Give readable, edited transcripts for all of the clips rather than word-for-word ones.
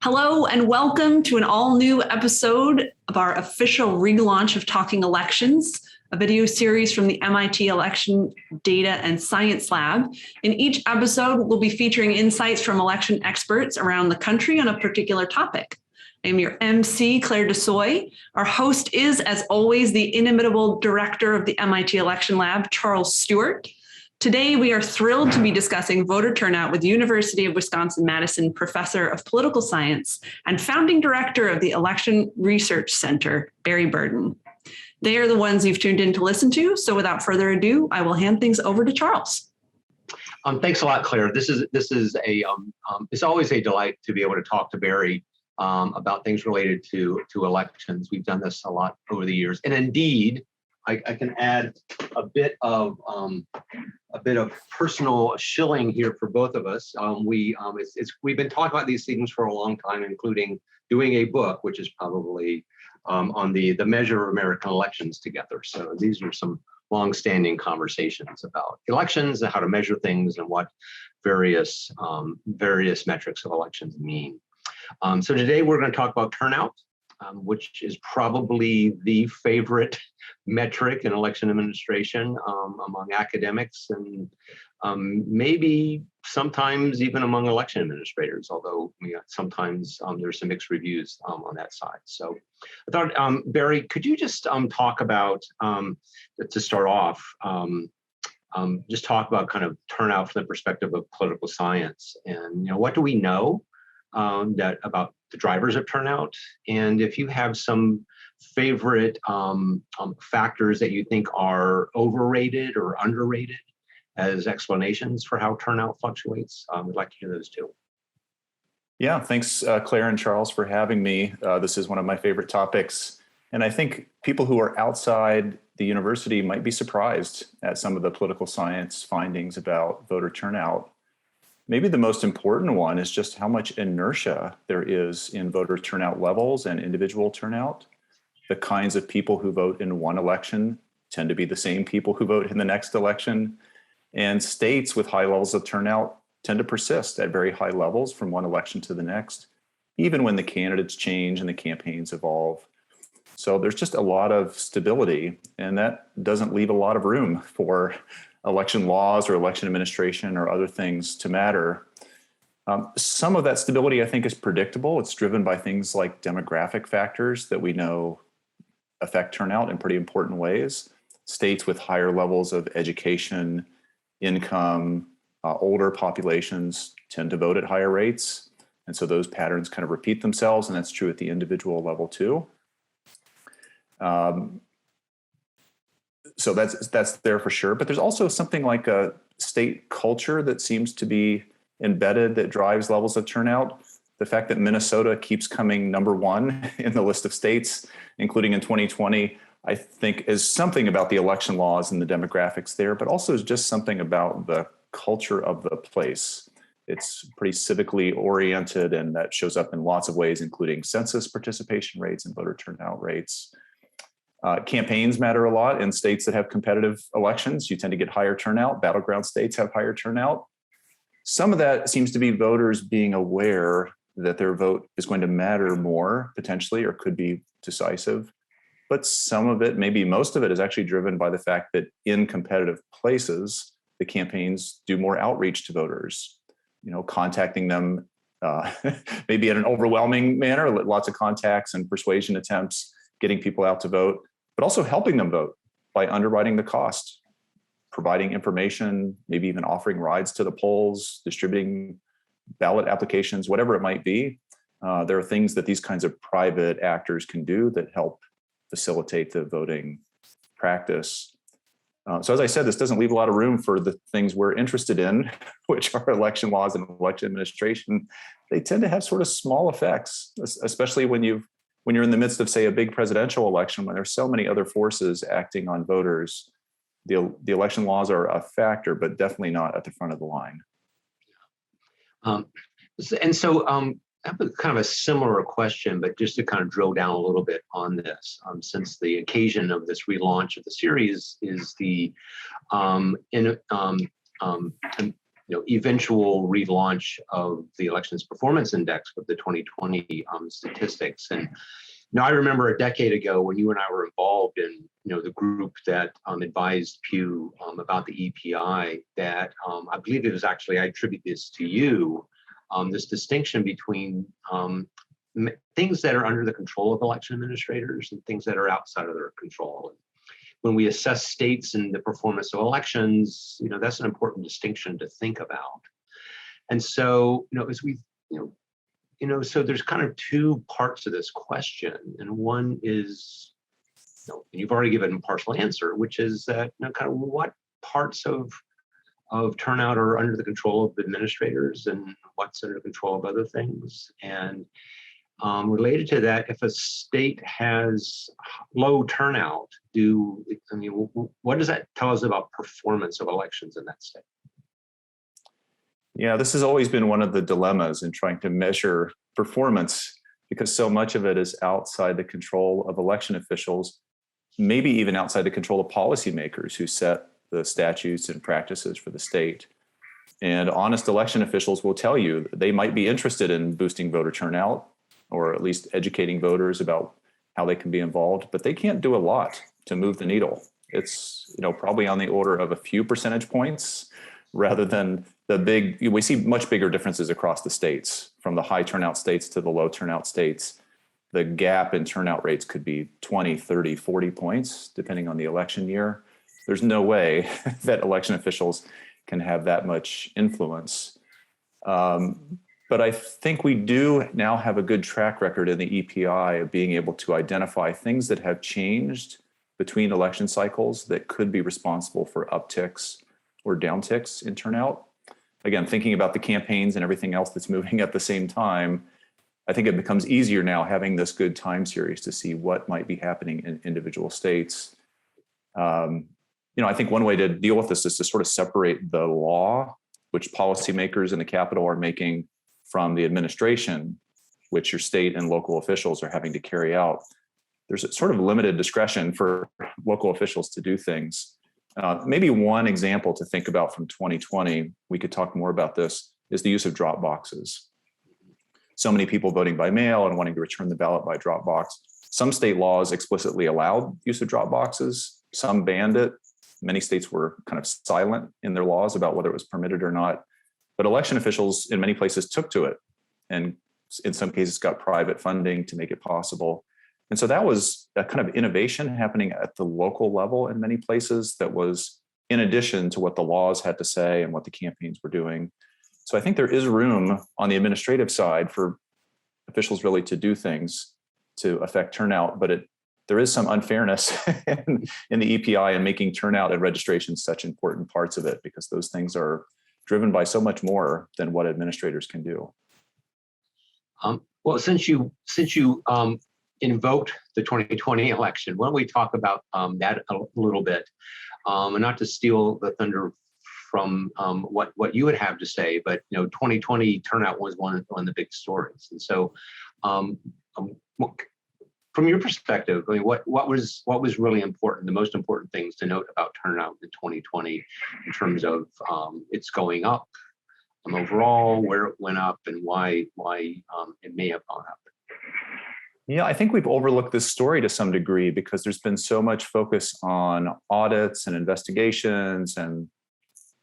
Hello and welcome to an all-new episode of our official relaunch of Talking Elections, a video series from the MIT Election Data and Science Lab. In each episode, we'll be featuring insights from election experts around the country on a particular topic. I am your MC, Claire Desoy. Our host is, as always, the inimitable director of the MIT Election Lab, Charles Stewart. Today, we are thrilled to be discussing voter turnout with University of Wisconsin-Madison professor of political science and founding director of the Election Research Center, Barry Burden. They are the ones you've tuned in to listen to. So without further ado, I will hand things over to Charles. Thanks a lot, Claire. It's always a delight to be able to talk to Barry about things related to elections. We've done this a lot over the years, and indeed, I can add a bit of personal shilling here for both of us. We've been talking about these things for a long time, including doing a book, which is probably on the measure of American elections together. So these are some long-standing conversations about elections and how to measure things and what various metrics of elections mean. So today we're going to talk about turnout, which is probably the favorite metric in election administration among academics and maybe sometimes even among election administrators, although sometimes there's some mixed reviews on that side. So I thought, Barry, could you just talk about, to start off, just talk about kind of turnout from the perspective of political science, and what do we know about the drivers of turnout, and if you have some favorite factors that you think are overrated or underrated as explanations for how turnout fluctuates, we'd like to hear those too. Yeah, thanks, Claire and Charles, for having me. This is one of my favorite topics, and I think people who are outside the university might be surprised at some of the political science findings about voter turnout. Maybe the most important one is just how much inertia there is in voter turnout levels and individual turnout. The kinds of people who vote in one election tend to be the same people who vote in the next election. And states with high levels of turnout tend to persist at very high levels from one election to the next, even when the candidates change and the campaigns evolve. So there's just a lot of stability, and that doesn't leave a lot of room for election laws or election administration or other things to matter. Some of that stability, I think, is predictable. It's driven by things like demographic factors that we know affect turnout in pretty important ways. States with higher levels of education, income, older populations tend to vote at higher rates. And so those patterns kind of repeat themselves, and that's true at the individual level too. So that's there for sure. But there's also something like a state culture that seems to be embedded that drives levels of turnout. The fact that Minnesota keeps coming number one in the list of states, including in 2020, I think is something about the election laws and the demographics there, but also is just something about the culture of the place. It's pretty civically oriented, and that shows up in lots of ways, including census participation rates and voter turnout rates. Campaigns matter a lot in states that have competitive elections. You tend to get higher turnout. Battleground states have higher turnout. Some of that seems to be voters being aware that their vote is going to matter more potentially, or could be decisive. But some of it, maybe most of it, is actually driven by the fact that in competitive places, the campaigns do more outreach to voters, contacting them maybe in an overwhelming manner, lots of contacts and persuasion attempts, getting people out to vote, but also helping them vote by underwriting the cost, providing information, maybe even offering rides to the polls, distributing ballot applications, whatever it might be. There are things that these kinds of private actors can do that help facilitate the voting practice. So as I said, this doesn't leave a lot of room for the things we're interested in, which are election laws and election administration. They tend to have sort of small effects, especially when you're in the midst of, say, a big presidential election, when there's so many other forces acting on voters. The election laws are a factor, but definitely not at the front of the line. I have kind of a similar question, but just to kind of drill down a little bit on this, since the occasion of this relaunch of the series is the eventual relaunch of the Elections Performance Index with the 2020 statistics. And I remember a decade ago when you and I were involved in the group that advised Pew about the EPI, that I believe it was actually, I attribute this to you, this distinction between things that are under the control of election administrators and things that are outside of their control. And when we assess states and the performance of elections, that's an important distinction to think about. And so, as we, so there's kind of two parts to this question. And one is, and you've already given a partial answer, which is that, kind of what parts of turnout are under the control of administrators and what's under the control of other things. And related to that, if a state has low turnout, what does that tell us about performance of elections in that state? Yeah, this has always been one of the dilemmas in trying to measure performance, because so much of it is outside the control of election officials, maybe even outside the control of policymakers who set the statutes and practices for the state. And honest election officials will tell you that they might be interested in boosting voter turnout, or at least educating voters about how they can be involved, but they can't do a lot to move the needle. It's probably on the order of a few percentage points rather than the big. We see much bigger differences across the states, from the high turnout states to the low turnout states. The gap in turnout rates could be 20, 30, 40 points, depending on the election year. There's no way that election officials can have that much influence. But I think we do now have a good track record in the EPI of being able to identify things that have changed between election cycles that could be responsible for upticks or downticks in turnout. Again, thinking about the campaigns and everything else that's moving at the same time, I think it becomes easier now having this good time series to see what might be happening in individual states. I think one way to deal with this is to sort of separate the law, which policymakers in the Capitol are making, from the administration, which your state and local officials are having to carry out. There's a sort of limited discretion for local officials to do things. Maybe one example to think about from 2020, we could talk more about this, is the use of drop boxes. So many people voting by mail and wanting to return the ballot by drop box. Some state laws explicitly allowed use of drop boxes. Some banned it. Many states were kind of silent in their laws about whether it was permitted or not. But election officials in many places took to it, and in some cases got private funding to make it possible. And so that was a kind of innovation happening at the local level in many places that was in addition to what the laws had to say and what the campaigns were doing. So I think there is room on the administrative side for officials really to do things to affect turnout, but there is some unfairness in the EPI and making turnout and registration such important parts of it, because those things are driven by so much more than what administrators can do. Well, since you invoked the 2020 election, why don't we talk about that a little bit, and not to steal the thunder from what you would have to say, but 2020 turnout was one of the big stories, and so from your perspective, I mean, what was really important, the most important things to note about turnout in 2020 in terms of it's going up overall, where it went up, and why it may have gone up? Yeah, I think we've overlooked this story to some degree because there's been so much focus on audits and investigations and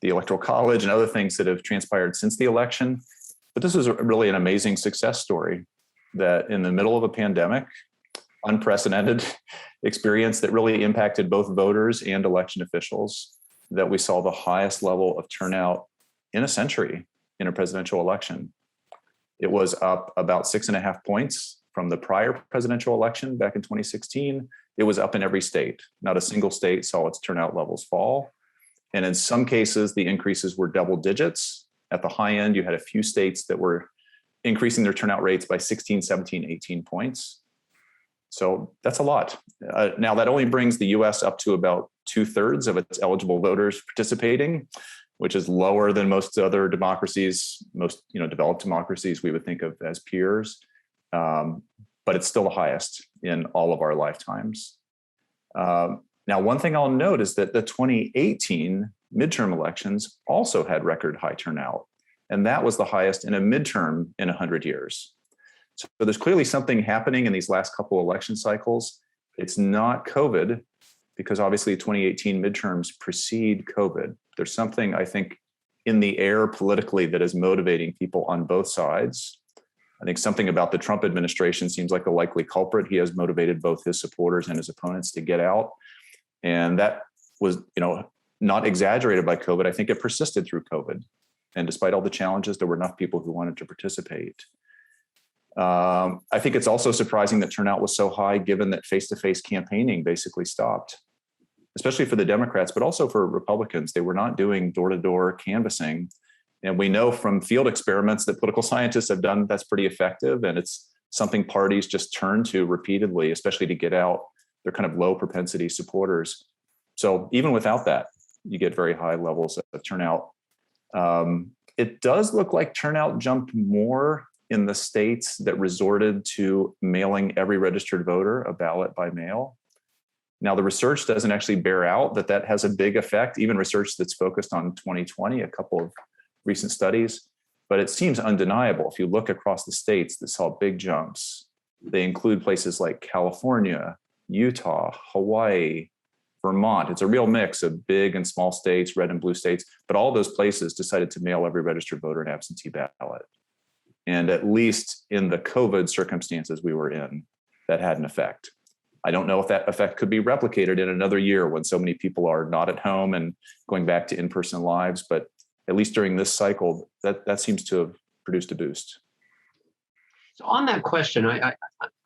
the Electoral College and other things that have transpired since the election. But this is really an amazing success story that in the middle of a pandemic, unprecedented experience that really impacted both voters and election officials, that we saw the highest level of turnout in a century in a presidential election. It was up about 6.5 points from the prior presidential election back in 2016. It was up in every state. Not a single state saw its turnout levels fall. And in some cases, the increases were double digits. At the high end, you had a few states that were increasing their turnout rates by 16, 17, 18 points. So that's a lot. Now that only brings the US up to about 2/3 of its eligible voters participating, which is lower than most other democracies, most developed democracies we would think of as peers. But it's still the highest in all of our lifetimes. Now, one thing I'll note is that the 2018 midterm elections also had record high turnout. And that was the highest in a midterm in 100 years. So there's clearly something happening in these last couple election cycles. It's not COVID, because obviously 2018 midterms precede COVID. There's something, I think, in the air politically that is motivating people on both sides. I think something about the Trump administration seems like a likely culprit. He has motivated both his supporters and his opponents to get out. And that was, not exaggerated by COVID. I think it persisted through COVID. And despite all the challenges, there were enough people who wanted to participate. I think it's also surprising that turnout was so high, given that face-to-face campaigning basically stopped, especially for the Democrats, but also for Republicans. They were not doing door-to-door canvassing. And we know from field experiments that political scientists have done that's pretty effective. And it's something parties just turn to repeatedly, especially to get out their kind of low propensity supporters. So even without that, you get very high levels of turnout. It does look like turnout jumped more in the states that resorted to mailing every registered voter a ballot by mail. Now, the research doesn't actually bear out that that has a big effect, even research that's focused on 2020, a couple of recent studies, but it seems undeniable. If you look across the states that saw big jumps, they include places like California, Utah, Hawaii, Vermont. It's a real mix of big and small states, red and blue states, but all those places decided to mail every registered voter an absentee ballot. And at least in the COVID circumstances we were in, that had an effect. I don't know if that effect could be replicated in another year when so many people are not at home and going back to in-person lives, but at least during this cycle, that seems to have produced a boost. So on that question,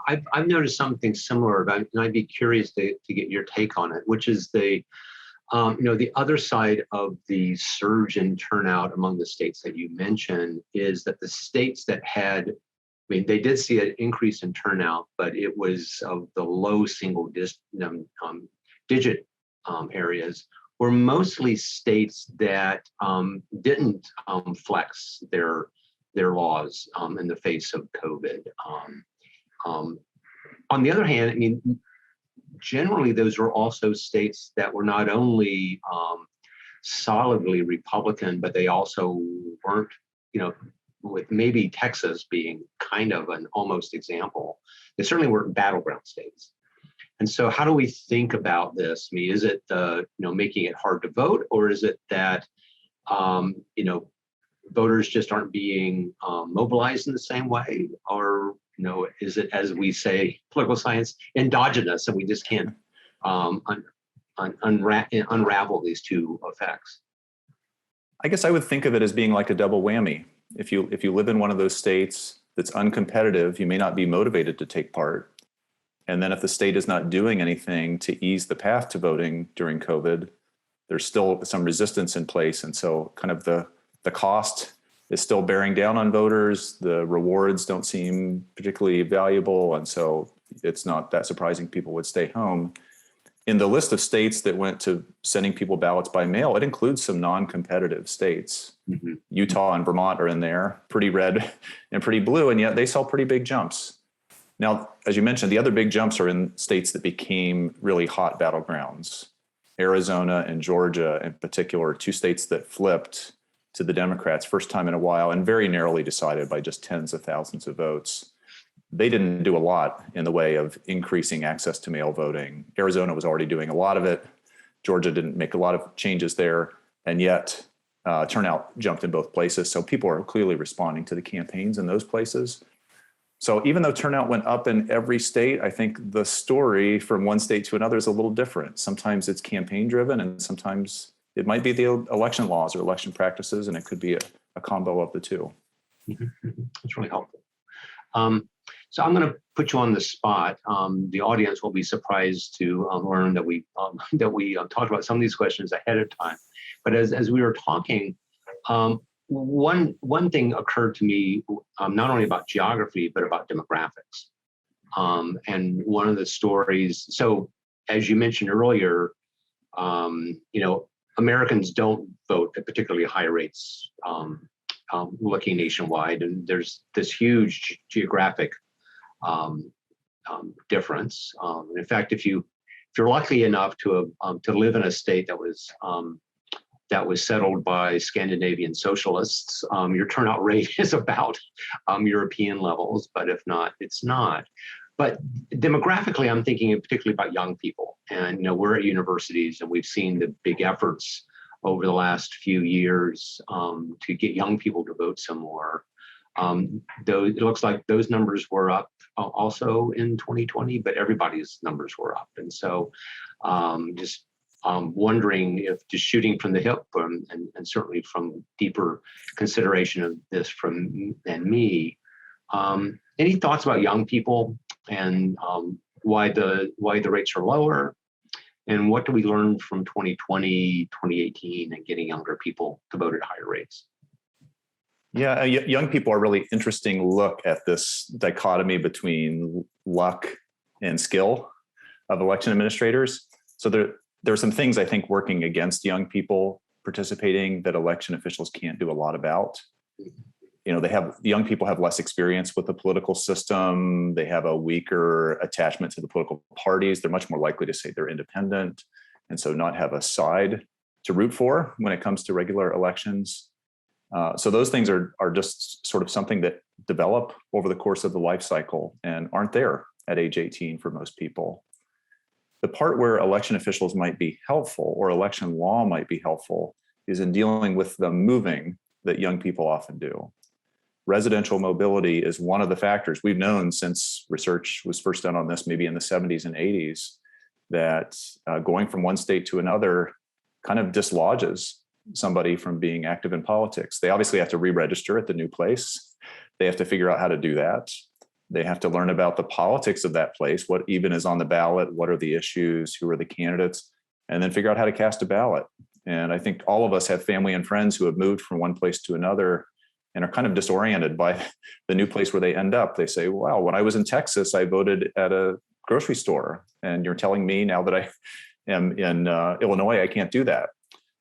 I've noticed something similar about, and I'd be curious to get your take on it, which is the other side of the surge in turnout among the states that you mentioned is that the states that had, they did see an increase in turnout, but it was of the low single digit areas, were mostly states that didn't flex their laws in the face of COVID. On the other hand, generally those were also states that were not only solidly Republican, but they also weren't, with maybe Texas being kind of an almost example, they certainly weren't battleground states. And so how do we think about this? Is it making it hard to vote, or is it that voters just aren't being mobilized in the same way, or is it, as we say, political science, endogenous, and we just can't unravel these two effects? I guess I would think of it as being like a double whammy. If you live in one of those states that's uncompetitive, you may not be motivated to take part. And then if the state is not doing anything to ease the path to voting during COVID, there's still some resistance in place. And so kind of the cost is still bearing down on voters. The rewards don't seem particularly valuable. And so it's not that surprising people would stay home. In the list of states that went to sending people ballots by mail, it includes some non-competitive states. Mm-hmm. Utah and Vermont are in there, pretty red and pretty blue, and yet they saw pretty big jumps. Now, as you mentioned, the other big jumps are in states that became really hot battlegrounds. Arizona and Georgia in particular, two states that flipped to the Democrats first time in a while and very narrowly decided by just tens of thousands of votes. They didn't do a lot in the way of increasing access to mail voting. Arizona was already doing a lot of it. Georgia didn't make a lot of changes there, and yet turnout jumped in both places. So people are clearly responding to the campaigns in those places. So even though turnout went up in every state, I think the story from one state to another is a little different. Sometimes it's campaign driven, and sometimes it might be the election laws or election practices, and it could be a combo of the two. That's really helpful. So I'm going to put you on the spot. The audience will be surprised to learn that we talked about some of these questions ahead of time. But as we were talking, one thing occurred to me, not only about geography, but about demographics. And one of the stories, so as you mentioned earlier, Americans don't vote at particularly high rates looking nationwide. And there's this huge geographic difference. In fact, if you're lucky enough to live in a state that was that was settled by Scandinavian socialists. Your turnout rate is about European levels, but if not, it's not. But demographically, I'm thinking particularly about young people. And we're at universities, and we've seen the big efforts over the last few years to get young people to vote some more. Though it looks like those numbers were up also in 2020, but everybody's numbers were up. And so just wondering if just shooting from the hip and certainly from deeper consideration of this from me, any thoughts about young people and why the rates are lower? And what do we learn from 2020, 2018 and getting younger people to vote at higher rates? Yeah, young people are a really interesting look at this dichotomy between luck and skill of election administrators. So there are some things I think working against young people participating that election officials can't do a lot about. Young people have less experience with the political system. They have a weaker attachment to the political parties. They're much more likely to say they're independent, and so not have a side to root for when it comes to regular elections. So those things are just sort of something that develop over the course of the life cycle and aren't there at age 18 for most people. The part where election officials might be helpful or election law might be helpful is in dealing with the moving that young people often do. Residential mobility is one of the factors we've known since research was first done on this, maybe in the 70s and 80s, that going from one state to another kind of dislodges somebody from being active in politics. They obviously have to re-register at the new place. They have to figure out how to do that. They have to learn about the politics of that place, what even is on the ballot, what are the issues, who are the candidates, and then figure out how to cast a ballot. And I think all of us have family and friends who have moved from one place to another and are kind of disoriented by the new place where they end up. They say, wow, when I was in Texas, I voted at a grocery store. And you're telling me now that I am in Illinois, I can't do that.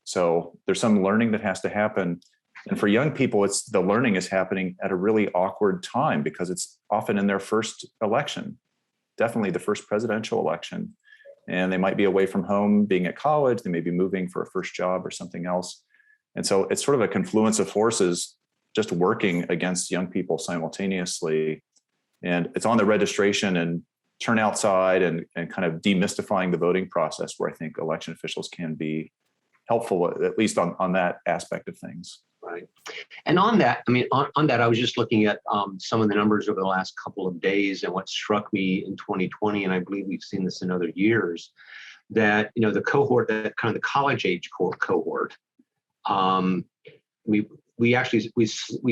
So there's some learning that has to happen. And for young people, the learning is happening at a really awkward time because it's often in their first election, definitely the first presidential election. And they might be away from home being at college. They may be moving for a first job or something else. And so it's sort of a confluence of forces just working against young people simultaneously. And it's on the registration and turnout side and kind of demystifying the voting process where I think election officials can be helpful, at least on that aspect of things. Right. And on that, on that, I was just looking at some of the numbers over the last couple of days, and what struck me in 2020, and I believe we've seen this in other years, that, the cohort, that kind of the college age cohort, we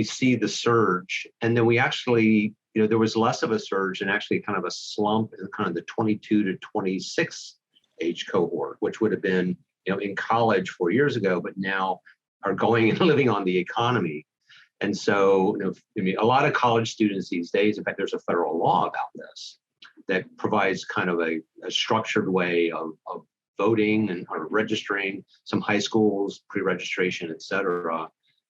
see the surge, and then we actually, there was less of a surge and actually kind of a slump in kind of the 22 to 26 age cohort, which would have been, in college 4 years ago, but now are going and living on the economy. And so, a lot of college students these days, in fact, there's a federal law about this that provides kind of a structured way of voting and or registering. Some high schools, pre-registration, et cetera.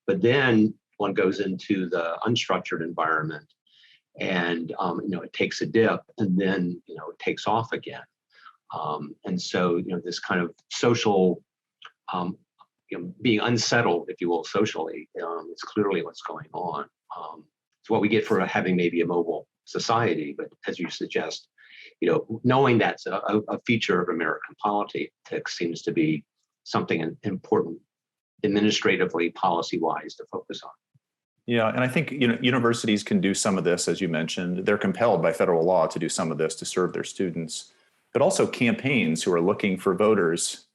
But then one goes into the unstructured environment and, it takes a dip and then, it takes off again. And so, this kind of social, being unsettled, if you will, socially, it's clearly what's going on. It's what we get for having maybe a mobile society. But as you suggest, knowing that's a feature of American politics seems to be something important administratively, policy-wise, to focus on. Yeah, and I think universities can do some of this, as you mentioned. They're compelled by federal law to do some of this to serve their students, but also campaigns who are looking for voters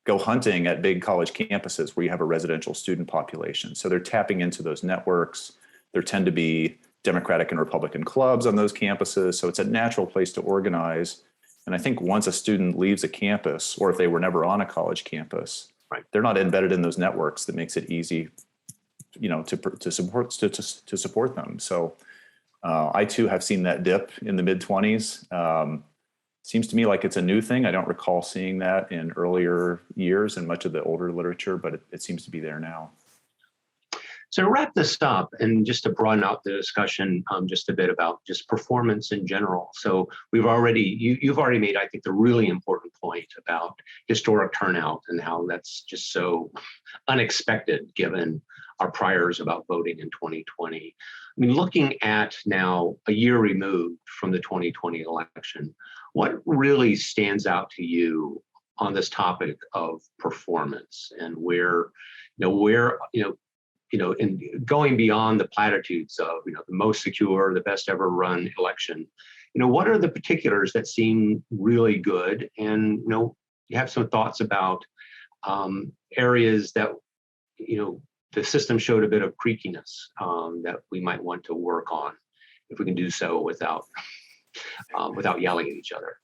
go hunting at big college campuses where you have a residential student population. So they're tapping into those networks. There tend to be Democratic and Republican clubs on those campuses. So it's a natural place to organize. And I think once a student leaves a campus, or if they were never on a college campus, right, they're not embedded in those networks. That makes it easy, to support them. So I too have seen that dip in the mid-20s. Seems to me like it's a new thing. I don't recall seeing that in earlier years in much of the older literature, but it seems to be there now. So to wrap this up, and just to broaden out the discussion just a bit about just performance in general. So you've already made, I think, the really important point about historic turnout and how that's just so unexpected given our priors about voting in 2020. I mean, looking at now a year removed from the 2020 election, what really stands out to you on this topic of performance and where, and going beyond the platitudes of, the most secure, the best ever run election, what are the particulars that seem really good? And, you have some thoughts about areas that, the system showed a bit of creakiness that we might want to work on if we can do so without yelling at each other.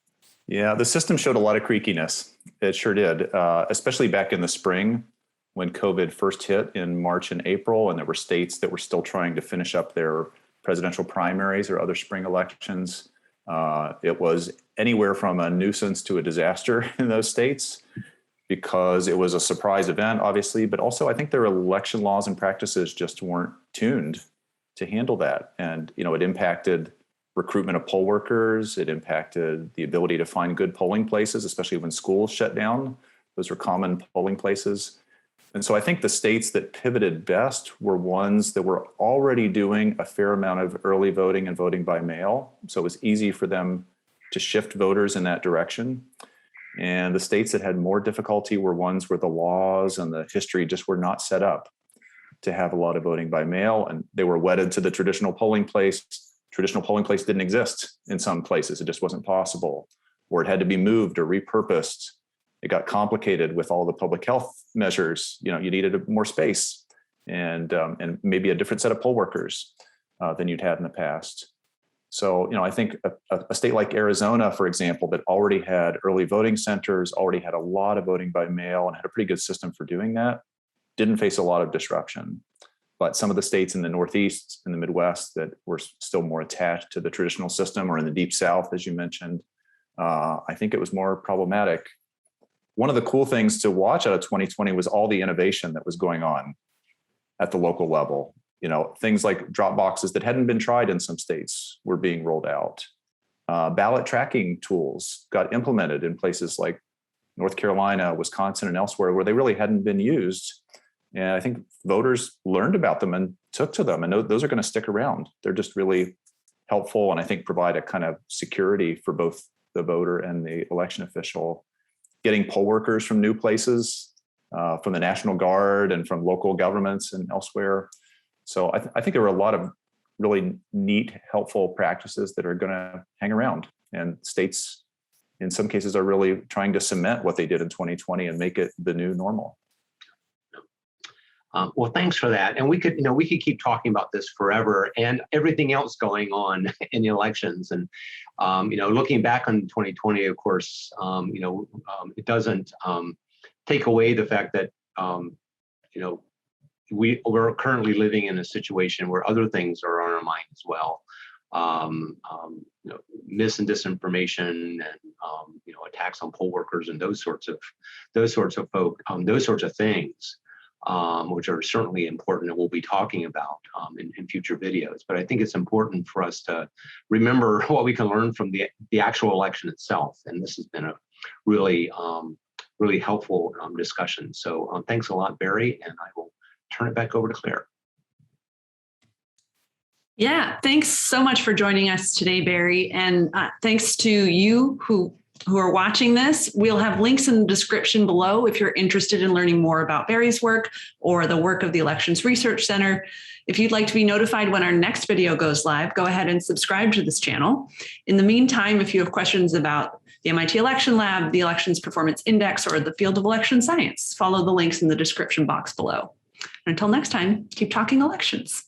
Yeah, the system showed a lot of creakiness. It sure did, especially back in the spring when COVID first hit in March and April, and there were states that were still trying to finish up their presidential primaries or other spring elections. It was anywhere from a nuisance to a disaster in those states because it was a surprise event, obviously, but also I think their election laws and practices just weren't tuned to handle that. And, it impacted recruitment of poll workers. It impacted the ability to find good polling places, especially when schools shut down. Those were common polling places. And so I think the states that pivoted best were ones that were already doing a fair amount of early voting and voting by mail. So it was easy for them to shift voters in that direction. And the states that had more difficulty were ones where the laws and the history just were not set up to have a lot of voting by mail. And they were wedded to the traditional polling place. Traditional polling place didn't exist in some places. It just wasn't possible, or it had to be moved or repurposed. It got complicated with all the public health measures. You needed more space and maybe a different set of poll workers than you'd had in the past. So, I think a state like Arizona, for example, that already had early voting centers, already had a lot of voting by mail and had a pretty good system for doing that, didn't face a lot of disruption. But some of the states in the Northeast and the Midwest that were still more attached to the traditional system, or in the Deep South, as you mentioned, I think it was more problematic. One of the cool things to watch out of 2020 was all the innovation that was going on at the local level. Things like drop boxes that hadn't been tried in some states were being rolled out. Ballot tracking tools got implemented in places like North Carolina, Wisconsin, and elsewhere where they really hadn't been used. And I think voters learned about them and took to them, and those are going to stick around. They're just really helpful, and I think provide a kind of security for both the voter and the election official. Getting poll workers from new places, from the National Guard and from local governments and elsewhere. So I think there were a lot of really neat, helpful practices that are going to hang around. And states, in some cases, are really trying to cement what they did in 2020 and make it the new normal. Well, thanks for that. And we could keep talking about this forever and everything else going on in the elections. And, looking back on 2020, of course, it doesn't take away the fact that, we're currently living in a situation where other things are on our mind as well. Mis and disinformation and, attacks on poll workers and those sorts of folk, those sorts of things. Which are certainly important and we'll be talking about in future videos. But I think it's important for us to remember what we can learn from the actual election itself. And this has been a really, really helpful discussion. So thanks a lot, Barry, and I will turn it back over to Claire. Yeah, thanks so much for joining us today, Barry. And thanks to you who are watching this. We'll have links in the description below if you're interested in learning more about Barry's work or the work of the Elections Research Center. If you'd like to be notified when our next video goes live, go ahead and subscribe to this channel. In the meantime, if you have questions about the MIT Election Lab, the Elections Performance Index, or the field of election science, follow the links in the description box below. Until next time, keep talking elections.